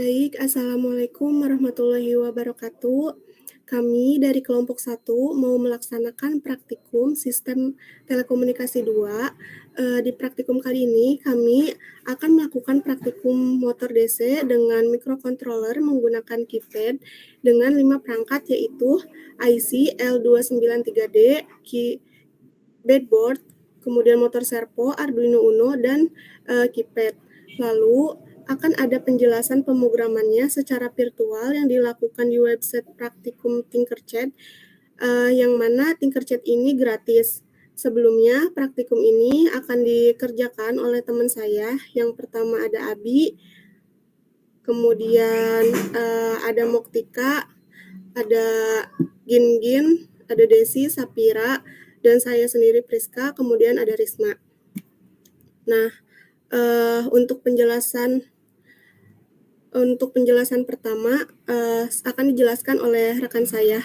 Baik, Assalamualaikum warahmatullahi wabarakatuh. Kami dari kelompok 1 mau melaksanakan praktikum sistem telekomunikasi 2. Di praktikum kali ini kami akan melakukan praktikum motor DC dengan microcontroller menggunakan keypad dengan 5 perangkat yaitu IC L293D, breadboard, kemudian motor servo, Arduino Uno, dan keypad. Lalu akan ada penjelasan pemrogramannya secara virtual yang dilakukan di website praktikum Tinkercad, yang mana Tinkercad ini gratis. Sebelumnya, praktikum ini akan dikerjakan oleh teman saya. Yang pertama ada Abi, kemudian ada Moktika, ada Gin, ada Desi, Sapira, dan saya sendiri Priska, kemudian ada Risma. Nah, untuk penjelasan pertama akan dijelaskan oleh rekan saya.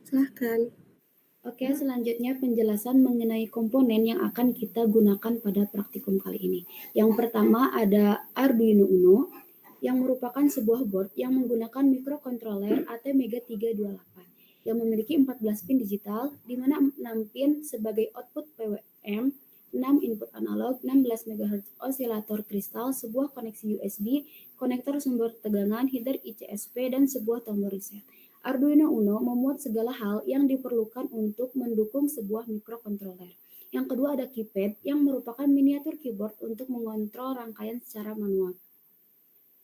Silahkan. Oke, selanjutnya penjelasan mengenai komponen yang akan kita gunakan pada praktikum kali ini. Yang pertama ada Arduino Uno, yang merupakan sebuah board yang menggunakan microcontroller ATmega 328 yang memiliki 14 pin digital, di mana 6 pin sebagai output PWM, 6 input analog, 16 MHz osilator kristal, sebuah koneksi USB, konektor sumber tegangan, header ICSP, dan sebuah tombol reset. Arduino Uno memuat segala hal yang diperlukan untuk mendukung sebuah microcontroller. Yang kedua ada keypad yang merupakan miniatur keyboard untuk mengontrol rangkaian secara manual.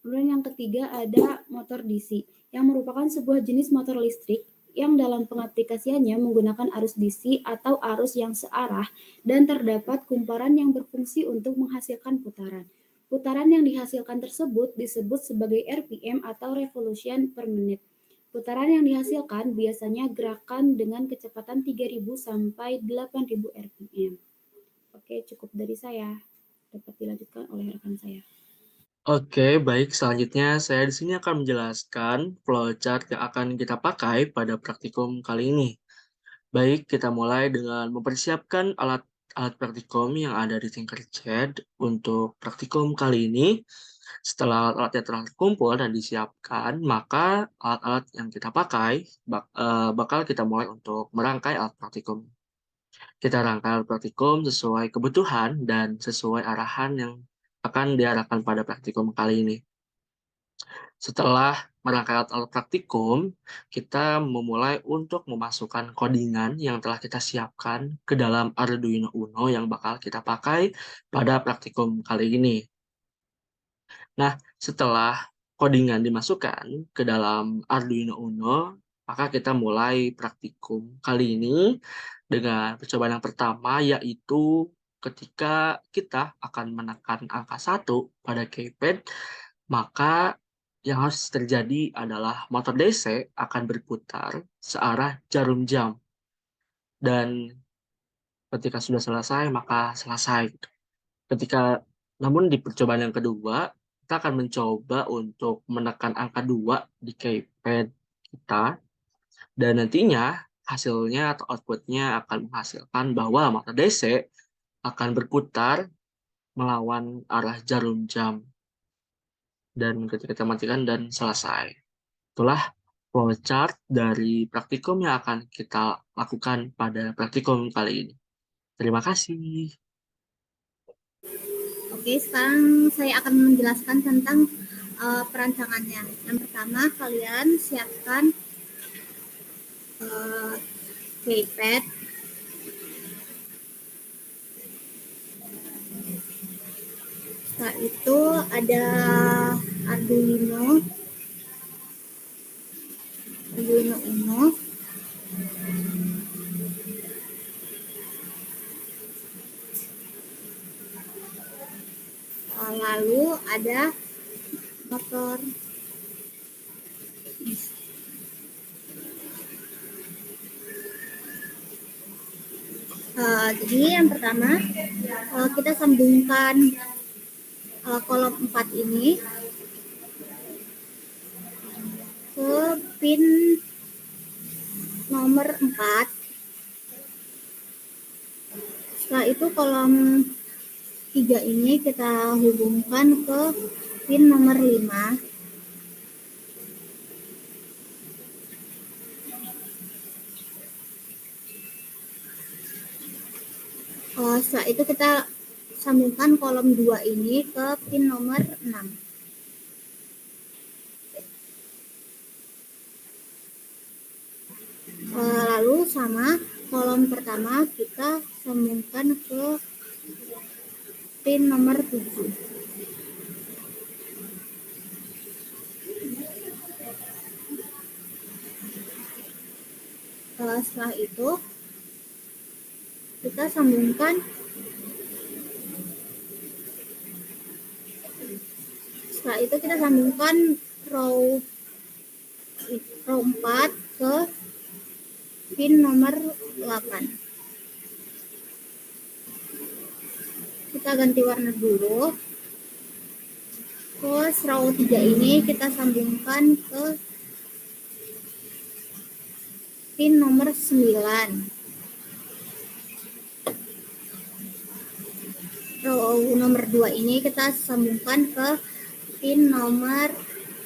Kemudian yang ketiga ada motor DC yang merupakan sebuah jenis motor listrik yang dalam pengaplikasiannya menggunakan arus DC atau arus yang searah dan terdapat kumparan yang berfungsi untuk menghasilkan putaran. Putaran yang dihasilkan tersebut disebut sebagai RPM atau revolution per minute. Putaran yang dihasilkan biasanya gerakan dengan kecepatan 3.000 sampai 8.000 RPM. Oke, cukup dari saya. Dapat dilanjutkan oleh rekan saya. Oke, baik. Selanjutnya saya di sini akan menjelaskan flowchart yang akan kita pakai pada praktikum kali ini. Baik, kita mulai dengan mempersiapkan alat praktikum yang ada di Tinkercad untuk praktikum kali ini. Setelah alat-alatnya telah terkumpul dan disiapkan, maka alat-alat yang kita pakai bakal kita mulai untuk merangkai alat praktikum. Kita rangkai alat praktikum sesuai kebutuhan dan sesuai arahan yang akan diarahkan pada praktikum kali ini. Setelah merangkai alat praktikum, kita memulai untuk memasukkan codingan yang telah kita siapkan ke dalam Arduino Uno yang bakal kita pakai pada praktikum kali ini. Nah, setelah codingan dimasukkan ke dalam Arduino Uno, maka kita mulai praktikum kali ini dengan percobaan yang pertama, yaitu ketika kita akan menekan angka 1 pada keypad, maka yang harus terjadi adalah motor DC akan berputar searah jarum jam. Dan ketika sudah selesai, maka selesai. Namun di percobaan yang kedua, kita akan mencoba untuk menekan angka 2 di keypad kita. Dan nantinya hasilnya atau outputnya akan menghasilkan bahwa motor DC akan berputar melawan arah jarum jam. Dan ketika kita matikan dan selesai. Itulah flowchart dari praktikum yang akan kita lakukan pada praktikum kali ini. Terima kasih. Oke, sekarang saya akan menjelaskan tentang perancangannya. Yang pertama, kalian siapkan keypad, setelah itu ada Arduino Uno, lalu ada motor. Jadi yang pertama kita sambungkan kolom 4 ini ke pin nomor 4. Setelah itu kolom 3 ini kita hubungkan ke pin nomor 5. Setelah itu kita sambungkan kolom 2 ini ke pin nomor 6. Lalu sama kolom pertama kita sambungkan ke pin nomor 7. Setelah itu kita sambungkan row 4 ke pin nomor 8. Kita ganti warna dulu. Terus row 3 ini kita sambungkan ke pin nomor 9. Row nomor 2 ini kita sambungkan ke pin nomor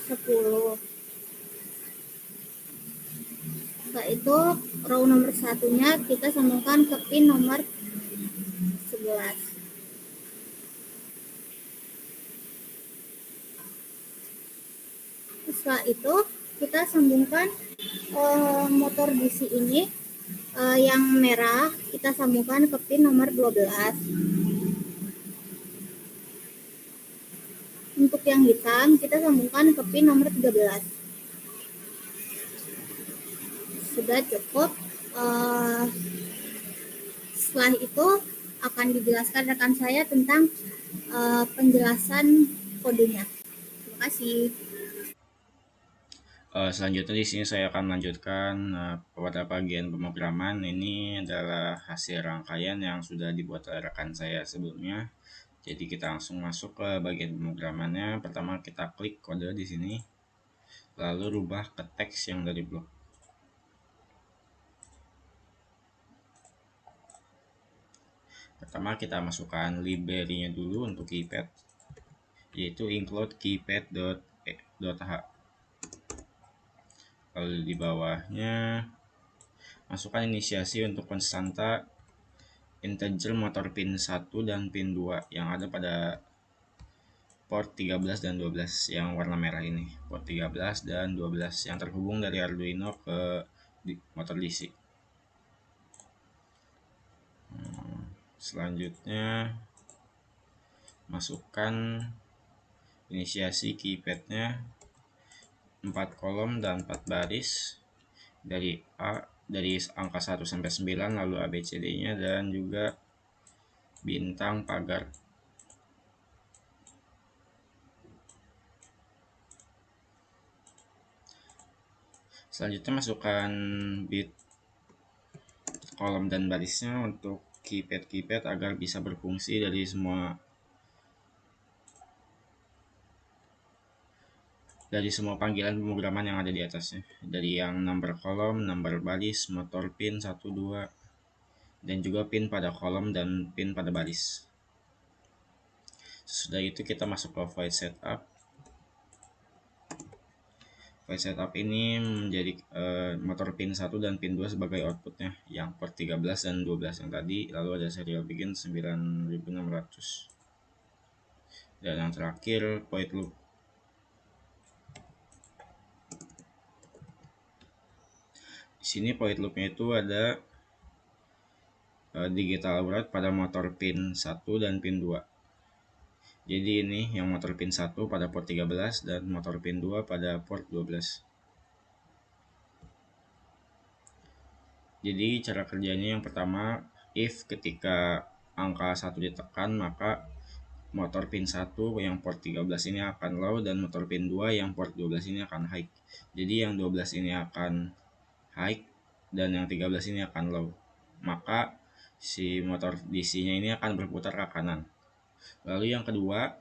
10. Setelah itu row nomor 1-nya kita sambungkan ke pin nomor 11. Setelah itu kita sambungkan motor DC ini yang merah kita sambungkan ke pin nomor 12. Untuk yang hitam kita sambungkan ke pin nomor 13. Sudah cukup. Setelah itu akan dijelaskan rekan saya tentang penjelasan kodenya. Terima kasih. Selanjutnya di sini saya akan melanjutkan pada bagian pemrograman. Ini adalah hasil rangkaian yang sudah dibuat oleh rekan saya sebelumnya. Jadi kita langsung masuk ke bagian pemrogramannya. Pertama kita klik kode di sini, lalu rubah ke teks yang dari blok. Pertama kita masukkan library-nya dulu untuk keypad, yaitu include keypad.h. Lalu di bawahnya masukkan inisiasi untuk konstanta integer motor pin 1 dan pin 2 yang ada pada port 13 dan 12 yang warna merah ini. Port 13 dan 12 yang terhubung dari Arduino ke motor DC. Selanjutnya masukkan inisiasi keypadnya 4 kolom dan 4 baris dari angka 1 sampai 9, lalu ABCD-nya dan juga bintang pagar. Selanjutnya masukkan bit kolom dan barisnya untuk keypad agar bisa berfungsi dari semua panggilan pemrograman yang ada di atasnya, dari yang number kolom, number baris, motor pin 1, 2, dan juga pin pada kolom dan pin pada baris. Sesudah itu kita masuk ke void setup. Void setup ini menjadi motor pin 1 dan pin 2 sebagai outputnya, yang port 13 dan 12 yang tadi, lalu ada serial begin 9600. Dan yang terakhir void loop. Di sini void loopnya itu ada digital write pada motor pin 1 dan pin 2. Jadi ini yang motor pin 1 pada port 13 dan motor pin 2 pada port 12. Jadi cara kerjanya yang pertama, if ketika angka 1 ditekan, maka motor pin 1 yang port 13 ini akan low dan motor pin 2 yang port 12 ini akan high. Jadi yang 12 ini akan high dan yang 13 ini akan low. Maka si motor DC-nya ini akan berputar ke kanan. Lalu yang kedua,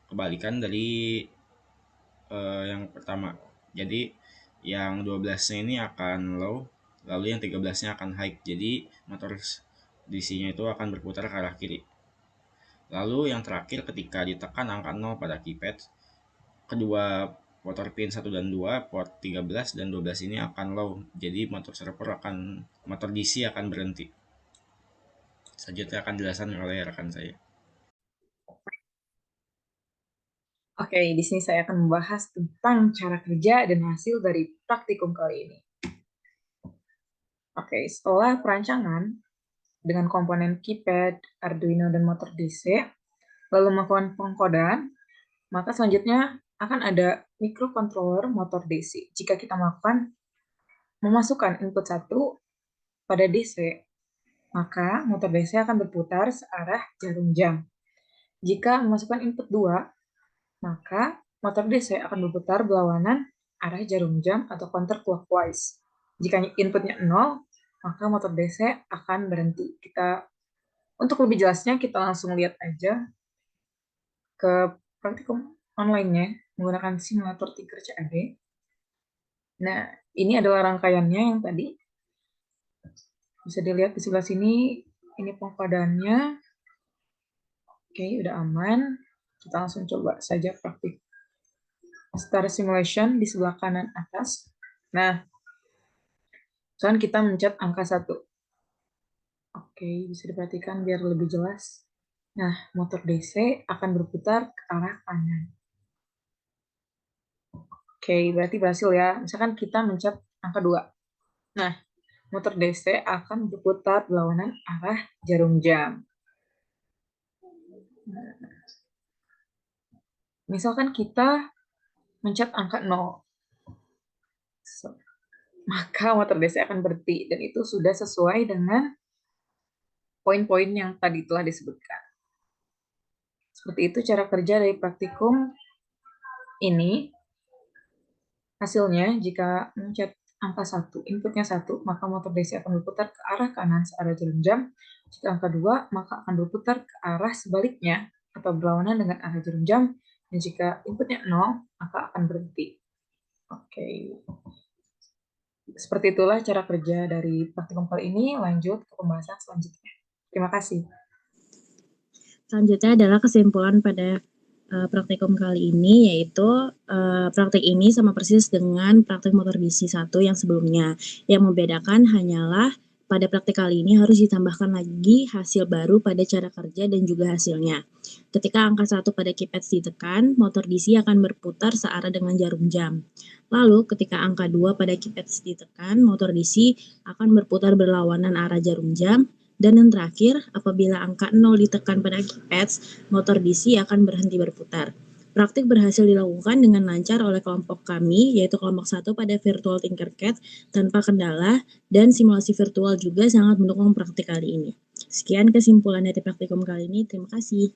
kebalikan dari yang pertama. Jadi yang 12-nya ini akan low, lalu yang 13-nya akan high. Jadi motor DC-nya itu akan berputar ke arah kiri. Lalu yang terakhir, ketika ditekan angka 0 pada keypad, kedua motor pin 1 dan 2, port 13 dan 12 ini akan low. Jadi motor DC akan berhenti. Selanjutnya akan dijelaskan oleh rekan saya. Oke, di sini saya akan membahas tentang cara kerja dan hasil dari praktikum kali ini. Oke, setelah perancangan dengan komponen keypad, Arduino, dan motor DC, lalu melakukan pengkodan, maka selanjutnya akan ada microcontroller motor DC. Jika kita memasukkan input 1 pada DC, maka motor DC akan berputar searah jarum jam. Jika memasukkan input 2, maka motor DC akan berputar berlawanan arah jarum jam atau counterclockwise. Jika inputnya 0, maka motor DC akan berhenti. Untuk lebih jelasnya, kita langsung lihat aja ke praktikum online-nya menggunakan simulator Tinker CAD. Nah, ini adalah rangkaiannya yang tadi. Bisa dilihat di sebelah sini, ini pengkodannya. Oke, udah aman. Kita langsung coba saja praktik. Start simulation di sebelah kanan atas. Nah, sekarang kita mencet angka 1. Oke, bisa diperhatikan biar lebih jelas. Nah, motor DC akan berputar ke arah kanan. Oke, berarti berhasil ya. Misalkan kita mencet angka 2. Nah, motor DC akan berputar berlawanan arah jarum jam. Misalkan kita mencet angka 0. Maka motor DC akan berhenti, dan itu sudah sesuai dengan poin-poin yang tadi telah disebutkan. Seperti itu cara kerja dari praktikum ini. Hasilnya, jika mencet angka 1, inputnya 1, maka motor DC akan berputar ke arah kanan searah jarum jam. Jika angka 2, maka akan berputar ke arah sebaliknya atau berlawanan dengan arah jarum jam. Dan jika inputnya 0, maka akan berhenti. Oke. Seperti itulah cara kerja dari praktikum kali ini. Lanjut ke pembahasan selanjutnya. Terima kasih. Selanjutnya adalah kesimpulan pada praktikum kali ini, yaitu praktik ini sama persis dengan praktik motor DC 1 yang sebelumnya. Yang membedakan hanyalah pada praktik kali ini harus ditambahkan lagi hasil baru pada cara kerja dan juga hasilnya. Ketika angka 1 pada keypad ditekan, motor DC akan berputar searah dengan jarum jam. Lalu ketika angka 2 pada keypad ditekan, motor DC akan berputar berlawanan arah jarum jam. Dan yang terakhir, apabila angka 0 ditekan pada keypad, motor DC akan berhenti berputar. Praktik berhasil dilakukan dengan lancar oleh kelompok kami, yaitu kelompok 1 pada Virtual Tinkercad tanpa kendala, dan simulasi virtual juga sangat mendukung praktik kali ini. Sekian kesimpulan dari praktikum kali ini, terima kasih.